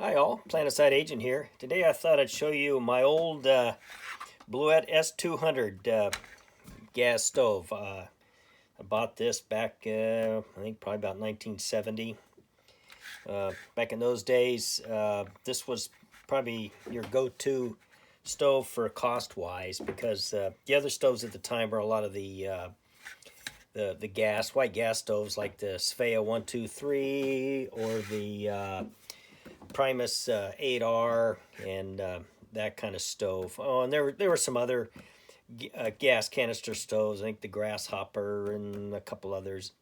Hi all, Planetside Agent here. Today I thought I'd show you my old Bleuet S200 gas stove. I bought this back, I think probably about 1970. Back in those days, this was probably your go-to stove for cost-wise, because the other stoves at the time were a lot of the white gas stoves like the Svea 123 or the Primus 8R and that kind of stove. Oh, and there were some other gas canister stoves. I think the Grasshopper and a couple others.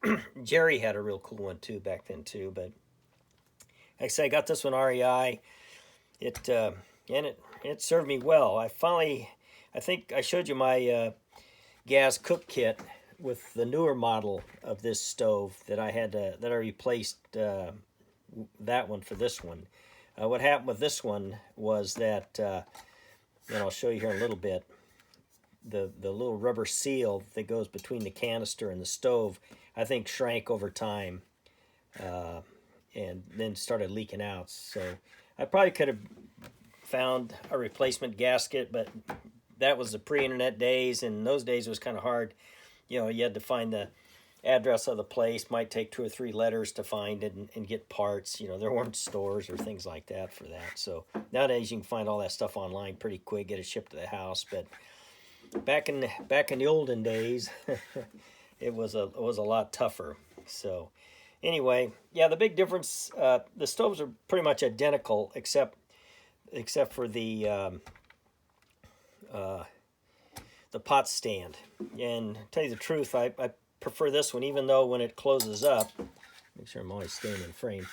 Jerry had a real cool one too back then too. But like I say, I got this one REI. It served me well. I think I showed you my gas cook kit with the newer model of this stove that I replaced that one for this one. What happened with this one was that, and I'll show you here in a little bit, the little rubber seal that goes between the canister and the stove, I think shrank over time and then started leaking out. So I probably could have found a replacement gasket, but that was the pre-internet days, and in those days it was kind of hard. You know, you had to find the address of the place, might take 2 or 3 letters to find it and get parts. You know, there weren't stores or things like that for that. So nowadays you can find all that stuff online pretty quick, get it shipped to the house. But back in the olden days, it was a lot tougher. So anyway, yeah, the big difference, the stoves are pretty much identical except for the pot stand. And to tell you the truth, I prefer this one, even though when it closes up, make sure I'm always staying in frame.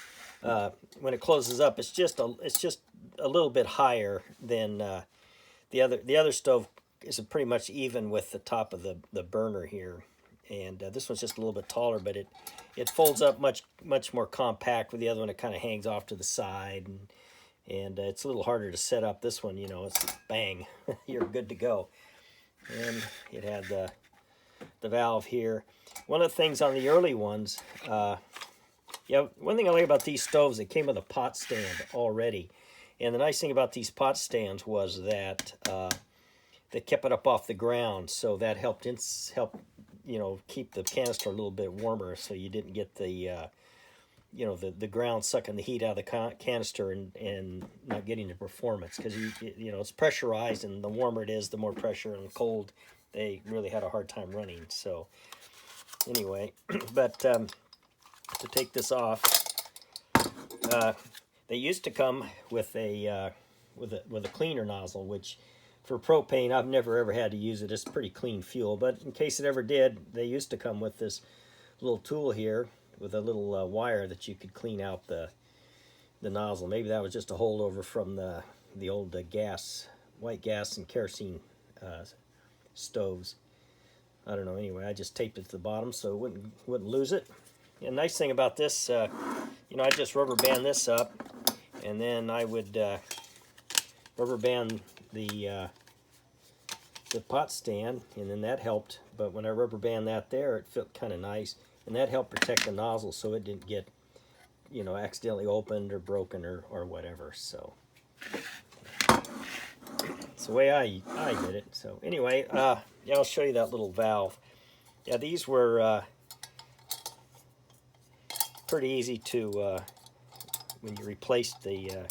When it closes up, it's just a little bit higher than the other stove is pretty much even with the top of the burner here, and this one's just a little bit taller, but it folds up much more compact. With the other one, it kind of hangs off to the side, and it's a little harder to set up. This one, you know, it's bang, you're good to go. And it had the valve here. One of the things on the early ones, one thing I like about these stoves, they came with a pot stand already. And the nice thing about these pot stands was that they kept it up off the ground, so that helped keep the canister a little bit warmer, so you didn't get the ground sucking the heat out of the canister and not getting the performance, because it's pressurized, and the warmer it is, the more pressure, and cold, they really had a hard time running. So anyway, but to take this off, they used to come with a cleaner nozzle, which for propane I've never ever had to use it. It's pretty clean fuel, but in case it ever did, they used to come with this little tool here with a little wire that you could clean out the nozzle. Maybe that was just a holdover from the old white gas and kerosene stoves. I don't know. Anyway, I just taped it to the bottom so it wouldn't lose it. And the nice thing about this, I just rubber band this up, and then I would rubber band the pot stand, and then that helped. But when I rubber band that there, it felt kind of nice, and that helped protect the nozzle so it didn't get, accidentally opened or broken or whatever. So it's the way I did it. So anyway, I'll show you that little valve. Yeah, these were pretty easy to, when you replaced the,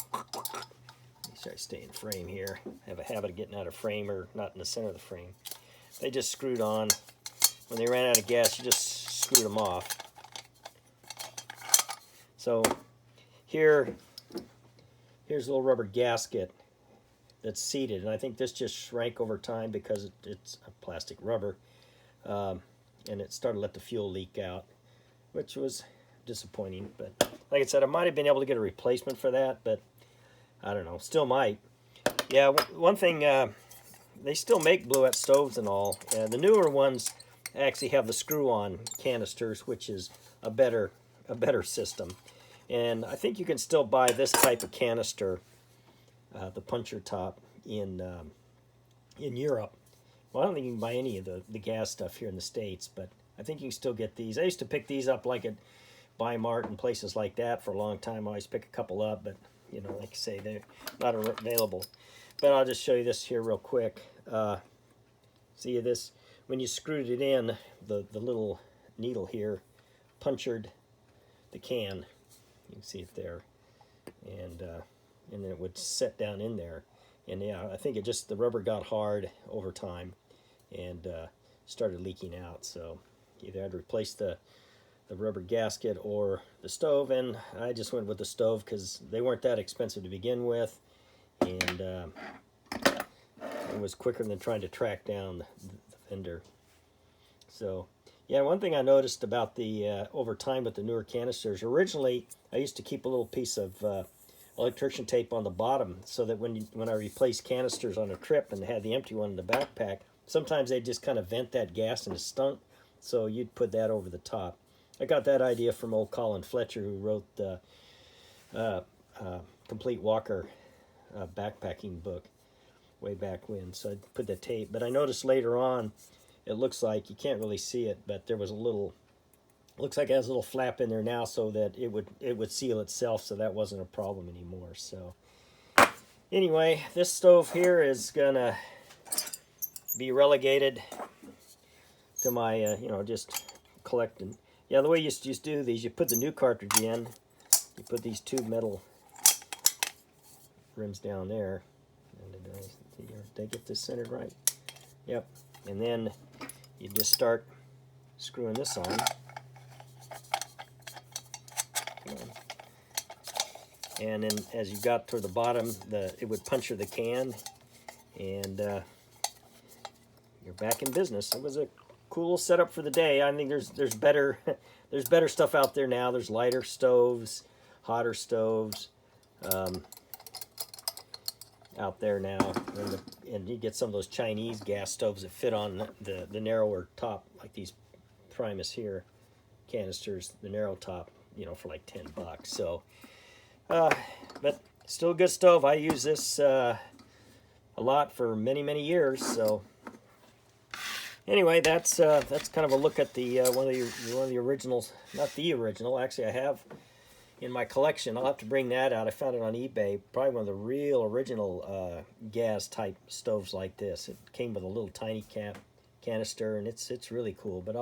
try to stay in frame here. I have a habit of getting out of frame or not in the center of the frame. They just screwed on. When they ran out of gas, you just screwed them off. So here's a little rubber gasket that's seated, and I think this just shrank over time because it's a plastic rubber, and it started to let the fuel leak out, which was disappointing. But like I said, I might have been able to get a replacement for that, but I don't know, still might. Yeah, one thing, they still make Bleuet stoves and all. The newer ones actually have the screw-on canisters, which is a better system. And I think you can still buy this type of canister, the puncher top, in Europe. Well, I don't think you can buy any of the gas stuff here in the States, but I think you can still get these. I used to pick these up like at Buy Mart and places like that for a long time. I always pick a couple up, but you know, like I say, they're not available. But I'll just show you this here real quick. See this, when you screwed it in, the little needle here punctured the can. You can see it there, and then it would set down in there. And yeah, I think the rubber got hard over time and started leaking out. So either I'd replace the rubber gasket or the stove, and I just went with the stove because they weren't that expensive to begin with, and it was quicker than trying to track down the vendor. So yeah, one thing I noticed about the over time with the newer canisters, originally I used to keep a little piece of electrician tape on the bottom so that when I replaced canisters on a trip and had the empty one in the backpack, sometimes they just kind of vent that gas and it stunk, so you'd put that over the top. I got that idea from old Colin Fletcher, who wrote the Complete Walker backpacking book way back when. So I put the tape, but I noticed later on, it looks like, you can't really see it, but there was a little, looks like it has a little flap in there now so that it would seal itself, so that wasn't a problem anymore. So anyway, this stove here is gonna be relegated to my you know, just collecting. Yeah, the way you just do these, you put the new cartridge in, you put these two metal rims down there, and did I get this centered right? Yep. And then you just start screwing this on. And then as you got toward the bottom, it would puncture the can, and you're back in business. It was a cool setup for the day. I think there's better there's better stuff out there now. There's lighter stoves, hotter stoves out there now, and you get some of those Chinese gas stoves that fit on the narrower top, like these Primus here canisters, the narrow top, you know, for like $10. So but still a good stove. I use this a lot for many years. So anyway, that's kind of a look at the one of the originals. Not the original, actually. I have in my collection. I'll have to bring that out. I found it on eBay. Probably one of the real original gas type stoves like this. It came with a little tiny canister, and it's really cool. But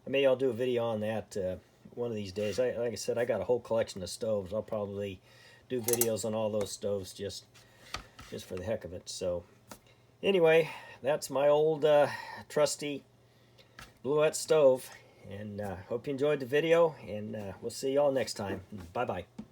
maybe I'll do a video on that one of these days. Like I said, I got a whole collection of stoves. I'll probably do videos on all those stoves just for the heck of it. So anyway, that's my old trusty Bleuet stove, and hope you enjoyed the video, and we'll see y'all next time. Bye bye.